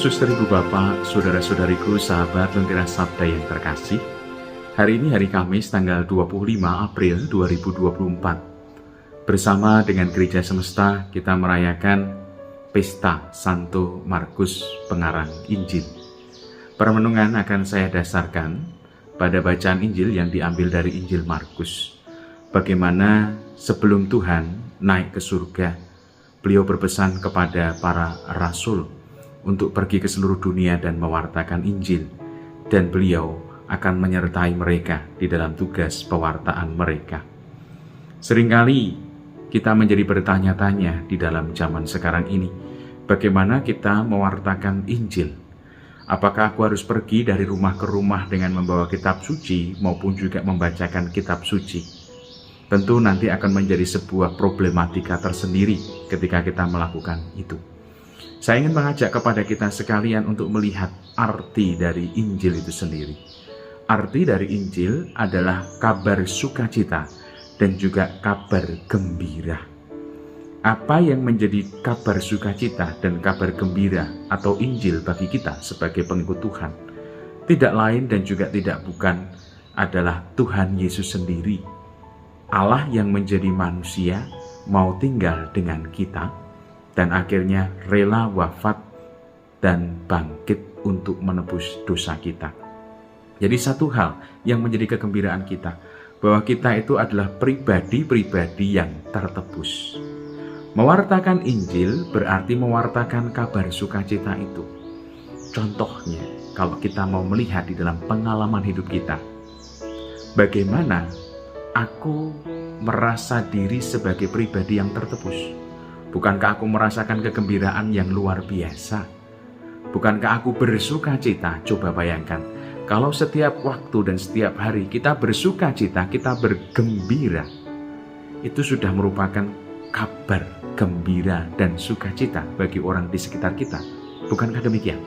Suster, Ibu, Bapak, Saudara-saudariku, sahabat Lentera Sabda yang terkasih. Hari ini hari Kamis tanggal 25 April 2024. Bersama dengan Gereja Semesta kita merayakan Pesta Santo Markus Pengarang Injil. Permenungan akan saya dasarkan pada bacaan Injil yang diambil dari Injil Markus. Bagaimana sebelum Tuhan naik ke surga, beliau berpesan kepada para rasul untuk pergi ke seluruh dunia dan mewartakan Injil, dan beliau akan menyertai mereka di dalam tugas pewartaan mereka. Seringkali kita menjadi bertanya-tanya di dalam zaman sekarang ini, bagaimana kita mewartakan Injil? Apakah aku harus pergi dari rumah ke rumah dengan membawa kitab suci maupun juga membacakan kitab suci? Tentu nanti akan menjadi sebuah problematika tersendiri ketika kita melakukan itu. Saya ingin mengajak kepada kita sekalian untuk melihat arti dari Injil itu sendiri. Arti dari Injil adalah kabar sukacita dan juga kabar gembira. Apa yang menjadi kabar sukacita dan kabar gembira atau Injil bagi kita sebagai pengikut Tuhan? Tidak lain dan juga tidak bukan adalah Tuhan Yesus sendiri. Allah yang menjadi manusia mau tinggal dengan kita dan akhirnya rela wafat dan bangkit untuk menebus dosa kita. Jadi satu hal yang menjadi kegembiraan kita, bahwa kita itu adalah pribadi-pribadi yang tertebus. Mewartakan Injil berarti mewartakan kabar sukacita itu. Contohnya, kalau kita mau melihat di dalam pengalaman hidup kita, bagaimana aku merasa diri sebagai pribadi yang tertebus. Bukankah aku merasakan kegembiraan yang luar biasa? Bukankah aku bersuka cita? Coba bayangkan, kalau setiap waktu dan setiap hari kita bersuka cita, kita bergembira, itu sudah merupakan kabar gembira dan sukacita bagi orang di sekitar kita. Bukankah demikian?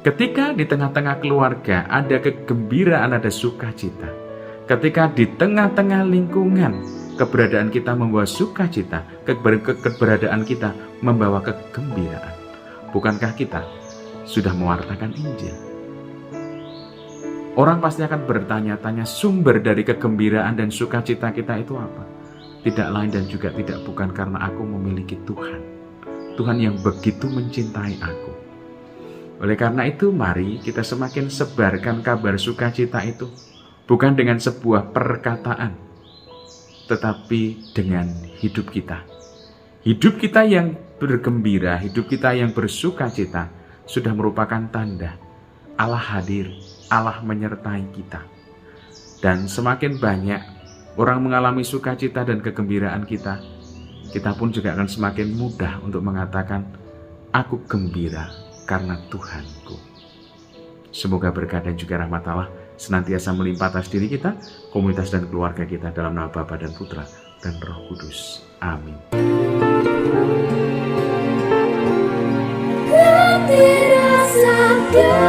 Ketika di tengah-tengah keluarga ada kegembiraan, ada sukacita. Ketika di tengah-tengah lingkungan keberadaan kita membawa sukacita, keberadaan kita membawa kegembiraan. Bukankah kita sudah mewartakan Injil? Orang pasti akan bertanya-tanya, sumber dari kegembiraan dan sukacita kita itu apa? Tidak lain dan juga tidak bukan karena aku memiliki Tuhan. Tuhan yang begitu mencintai aku. Oleh karena itu, mari kita semakin sebarkan kabar sukacita itu. Bukan dengan sebuah perkataan, tetapi dengan hidup kita. Hidup kita yang bergembira, hidup kita yang bersukacita, sudah merupakan tanda Allah hadir, Allah menyertai kita. Dan semakin banyak orang mengalami sukacita dan kegembiraan kita, kita pun juga akan semakin mudah untuk mengatakan, aku gembira karena Tuhanku. Semoga berkah dan juga rahmat Allah senantiasa melimpah atas diri kita, komunitas dan keluarga kita dalam nama Bapa dan Putra dan Roh Kudus. Amin. Lentera Sabda.